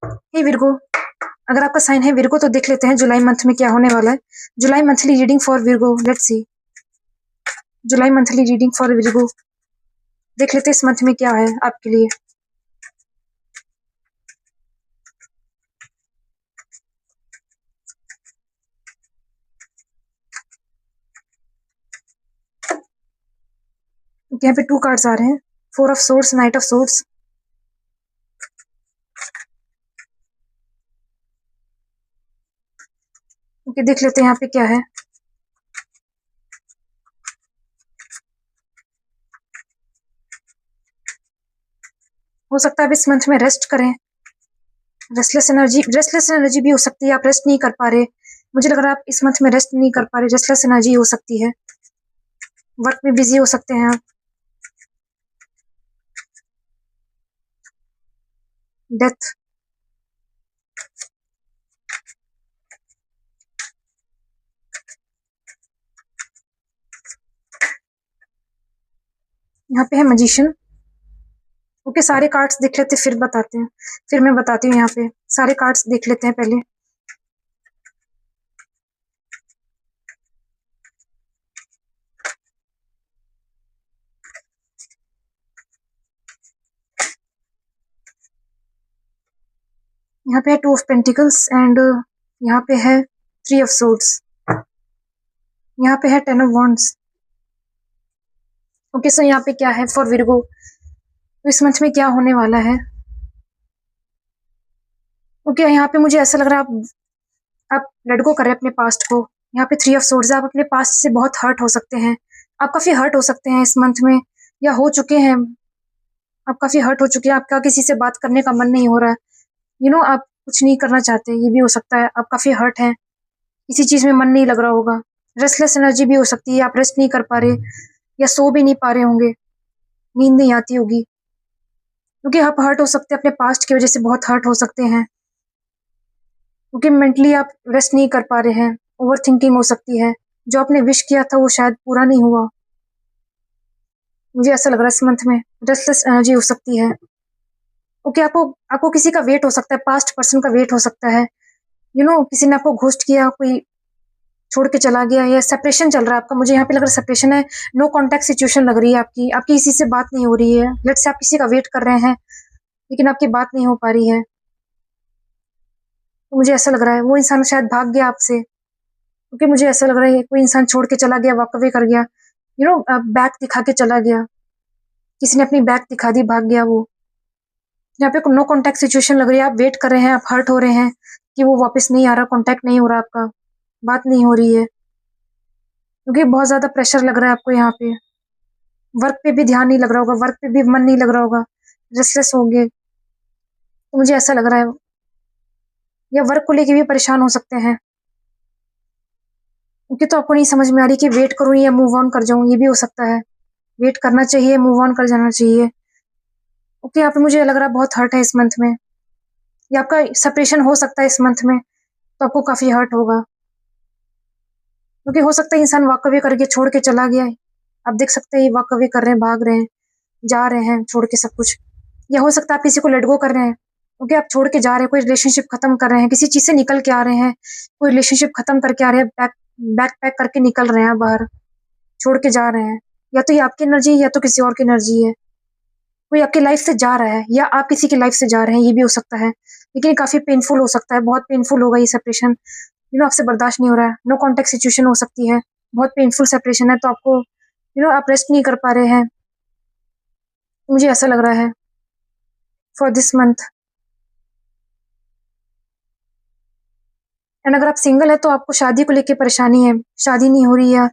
हे Virgo, अगर आपका sign है विर्गो तो देख लेते हैं जुलाई मंथ में क्या होने वाला है। July monthly reading for Virgo, let's see. July monthly reading for Virgo, देख लेते हैं इस मंथ में क्या है आपके लिए। यहाँ पे 2 कार्ड्स आ रहे हैं, 4 of swords, night of swords. Okay, देख लेते हैं यहाँ पे क्या है। हो सकता है अब इस मंथ में रेस्ट करें। रेस्टलेस एनर्जी भी हो सकती है, आप रेस्ट नहीं कर पा रहे। मुझे लग रहा है आप इस मंथ में रेस्ट नहीं कर पा रहे, रेस्टलेस एनर्जी हो सकती है। वर्क में बिजी हो सकते हैं आप। डेथ, यहाँ पे है मैजिशियन। ओके, सारे कार्ड्स देख लेते फिर बताते हैं, फिर मैं बताती हूँ। यहाँ पे सारे कार्ड्स देख लेते हैं पहले। यहाँ पे है 2 ऑफ पेंटिकल्स एंड यहाँ पे है 3 ऑफ सोर्ड्स। यहाँ पे है 10 ऑफ वॉन्ड्स। ओके, सो यहाँ पे क्या है फॉर विर्गो, तो इस मंथ में क्या होने वाला है। ओके, यहाँ पे मुझे ऐसा लग रहा है आप लेट गो कर रहे हैं अपने पास्ट को। यहाँ पे 3 ऑफ सोर्ड्स, आप अपने पास्ट से बहुत हर्ट हो सकते हैं। आप काफी हर्ट हो सकते हैं इस मंथ में, या हो चुके हैं। आप काफी हर्ट हो चुके हैं, आपका किसी से बात करने का मन नहीं हो रहा है। आप कुछ नहीं करना चाहते, ये भी हो सकता है। आप काफी हर्ट हैं, किसी चीज में मन नहीं लग रहा होगा। रेस्टलेस एनर्जी भी हो सकती है, आप रेस्ट नहीं कर पा रहे या सो भी नहीं पा रहे होंगे, नींद नहीं आती होगी। क्योंकि आप हर्ट हो सकते हैं, अपने पास्ट की वजह से बहुत हर्ट हो सकते हैं। क्योंकि मेंटली आप रेस्ट नहीं कर पा रहे हैं, ओवर थिंकिंग हो सकती है। जो आपने विश किया था वो शायद पूरा नहीं हुआ। मुझे ऐसा लग रहा है इस मंथ में रेस्टलेस एनर्जी हो सकती है। ओके, आपको किसी का वेट हो सकता है, पास्ट पर्सन का वेट हो सकता है। किसी ने आपको घोस्ट किया, कोई छोड़ के चला गया, या सेपरेशन चल रहा है आपका। मुझे यहाँ पे लग रहा है सेपरेशन है, नो कॉन्टेक्ट सिचुएशन लग रही है आपकी किसी से बात नहीं हो रही है। लेट्स से आप किसी का वेट कर रहे हैं लेकिन आपकी बात नहीं हो पा रही है। तो मुझे ऐसा लग रहा है वो इंसान शायद भाग गया आपसे, क्योंकि मुझे ऐसा लग रहा है कोई इंसान छोड़ के चला गया, वॉक अवे कर गया। बैक दिखा के चला गया, किसी ने अपनी बैक दिखा दी, भाग गया वो। यहाँ पे नो कॉन्टेक्ट सिचुएशन लग रही है, आप वेट कर रहे हैं, आप हर्ट हो रहे हैं कि वो वापस नहीं आ रहा, कॉन्टेक्ट नहीं हो रहा आपका, बात नहीं हो रही है। क्योंकि बहुत ज्यादा प्रेशर लग रहा है आपको यहाँ पे। वर्क पे भी ध्यान नहीं लग रहा होगा, वर्क पे भी मन नहीं लग रहा होगा, रेस्टलेस होंगे। तो मुझे ऐसा लग रहा है, या वर्क को लेके भी परेशान हो सकते हैं, क्योंकि तो आपको नहीं समझ में आ रही कि वेट करूं या मूव ऑन कर जाऊं। ये भी हो सकता है, वेट करना चाहिए, मूव ऑन कर जाना चाहिए। ओके, यहाँ पे मुझे लग रहा है बहुत हर्ट है इस मंथ में, या आपका सेपरेशन हो सकता है इस मंथ में, तो आपको काफी हर्ट होगा। क्योंकि हो सकता है इंसान वॉक अवे करके छोड़ के चला गया है। आप देख सकते हैं वॉक अवे कर रहे हैं, भाग रहे हैं, जा रहे हैं छोड़ के सब कुछ। या हो सकता है आप किसी को लेट गो कर रहे हैं, क्योंकि आप छोड़ के जा रहे हैं, कोई रिलेशनशिप खत्म कर रहे हैं, किसी चीज से निकल के आ रहे हैं, कोई रिलेशनशिप खत्म करके आ रहे हैं, बैक पैक करके निकल रहे हैं बाहर, छोड़ के जा रहे हैं। या तो ये आपकी एनर्जी है या तो किसी और की एनर्जी है। कोई आपकी लाइफ से जा रहा है या आप किसी की लाइफ से जा रहे हैं, ये भी हो सकता है। लेकिन काफी पेनफुल हो सकता है, बहुत पेनफुल होगा ये सेपरेशन। आपसे बर्दाश्त नहीं हो रहा है, नो कॉन्टेक्ट सिचुएशन हो सकती है, बहुत पेनफुल सेपरेशन है। तो आपको आप रेस्ट नहीं कर पा रहे हैं, मुझे ऐसा लग रहा है फॉर दिस मंथ। एंड अगर आप सिंगल है तो आपको शादी को लेके परेशानी है, शादी नहीं हो रही है,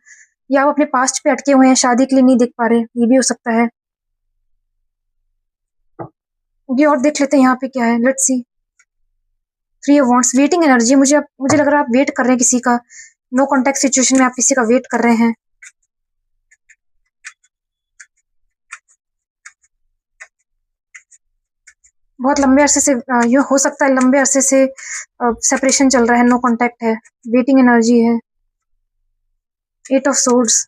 या आप अपने पास्ट पे अटके हुए हैं, शादी के लिए नहीं देख पा रहे, ये भी हो सकता है। ये और देख लेते हैं यहाँ पे क्या है, let's see. 3 of wands, waiting energy. मुझे लग रहा है आप वेट कर रहे हैं किसी का, नो कॉन्टेक्ट सिचुएशन में आप किसी का वेट कर रहे हैं। बहुत लंबे अरसे से ये हो सकता है, लंबे अरसे से सेपरेशन चल रहा है, नो कॉन्टेक्ट है, वेटिंग एनर्जी है। 8 of swords,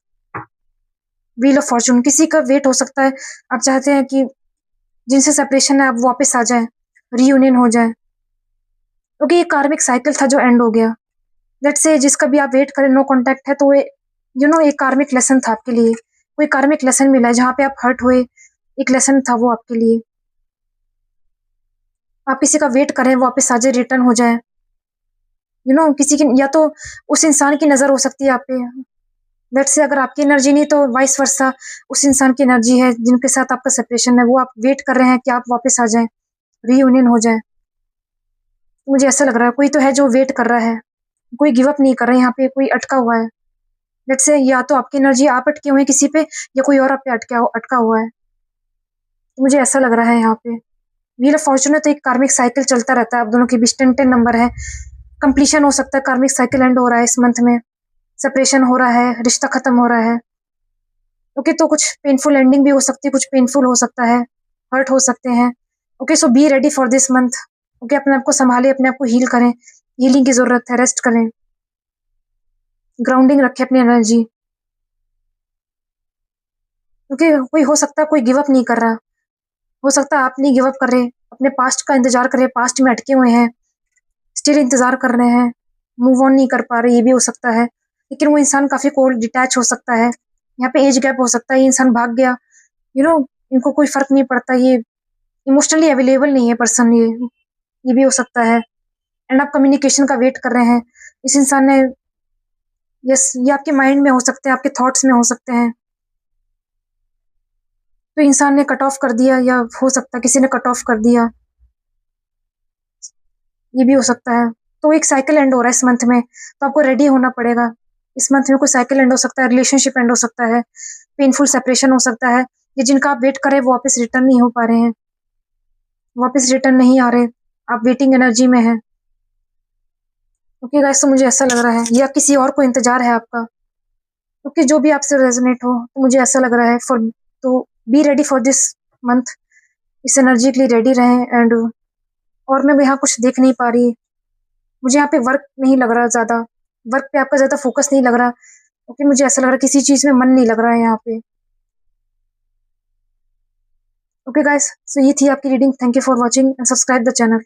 wheel of Fortune, किसी का वेट हो सकता है। आप चाहते हैं कि जिनसे सेपरेशन है आप वापस आ जाए, रीयूनियन हो जाए। ओके, ये कार्मिक साइकिल था जो एंड हो गया। लेट्स से जिसका भी आप वेट करें नो कांटेक्ट है, तो ये एक कार्मिक लेसन था आपके लिए। कोई कार्मिक लेसन मिला है जहाँ पे आप हर्ट हुए, एक लेसन था वो आपके लिए। आप किसी का वेट करें, वापस आ जाए, रिटर्न हो जाए। किसी की, या तो उस इंसान की नज़र हो सकती है आप पे। लेट्स से अगर आपकी एनर्जी नहीं तो वाइस वर्सा उस इंसान की एनर्जी है जिनके साथ आपका सेपरेशन है, वो आप वेट कर रहे हैं कि आप वापस आ जाएँ, रीयूनियन हो जाए। तो मुझे ऐसा लग रहा है कोई तो है जो वेट कर रहा है, कोई गिव अप नहीं कर रहा है, यहाँ पे कोई अटका हुआ है। लेट्स से या तो आपकी एनर्जी आप अटके हुए हैं किसी पे, या कोई और आप पे अटका हुआ है। तो मुझे ऐसा लग रहा है यहाँ पे व्हील ऑफ फॉर्च्यून है, तो एक कार्मिक साइकिल चलता रहता है आप दोनों के बीच। 10-10 नंबर है, कंप्लीशन हो सकता है, कार्मिक साइकिल एंड हो रहा है इस मंथ में, सेपरेशन हो रहा है, रिश्ता खत्म हो रहा है। ओके, तो कुछ पेनफुल एंडिंग भी हो सकती है, कुछ पेनफुल हो सकता है, हर्ट हो सकते हैं। Okay, so be ready for this month. Okay, अपने आप को संभालें, अपने आप को हील करें, हीलिंग की जरूरत है, रेस्ट करें, ग्राउंडिंग रखें अपनी एनर्जी। क्योंकि कोई हो सकता है कोई गिव अप नहीं कर रहा, हो सकता है आप नहीं गिव अप कर रहे, अपने पास्ट का इंतजार कर रहे, पास्ट में अटके हुए हैं, स्टिल इंतजार कर रहे हैं, मूव ऑन नहीं कर पा रहे, ये भी हो सकता है। लेकिन वो इंसान काफी कोल्ड डिटैच हो सकता है, यहाँ पे एज गैप हो सकता है, ये इंसान भाग गया, यू नो इनको कोई फर्क नहीं पड़ता, ये इमोशनली अवेलेबल नहीं है पर्सन, ये भी हो सकता है। एंड आप कम्युनिकेशन का वेट कर रहे हैं, इस इंसान ने, यस, ये आपके माइंड में हो सकते हैं, आपके थॉट्स में हो सकते हैं। तो इंसान ने कट ऑफ कर दिया, या हो सकता है किसी ने कट ऑफ कर दिया, ये भी हो सकता है। तो एक साइकिल एंड हो रहा है इस मंथ में, तो आपको रेडी होना पड़ेगा। इस मंथ में कोई साइकिल एंड हो सकता है, रिलेशनशिप एंड हो सकता है, पेनफुल सेपरेशन हो सकता है, ये जिनका आप वेट कर रहे हैं वो वापस रिटर्न नहीं हो पा रहे हैं, वापस रिटर्न नहीं आ रहे, आप वेटिंग एनर्जी में हैं। ओके गाइस, तो मुझे ऐसा लग रहा है, या किसी और को इंतजार है आपका। क्योंकि जो भी आपसे रेजोनेट हो, तो मुझे ऐसा लग रहा है तो be ready for this month, इस एनर्जी के लिए रेडी रहें। एंड और मैं यहाँ कुछ देख नहीं पा रही, मुझे यहाँ पे वर्क नहीं लग रहा ज़्यादा, वर्क पे आपका ज़्यादा फोकस नहीं लग रहा। ओके, मुझे ऐसा लग रहा है किसी चीज़ में मन नहीं लग रहा है यहाँ पे। ओके गाइस, सो ये थी आपकी reading. Thank you for watching and subscribe the channel.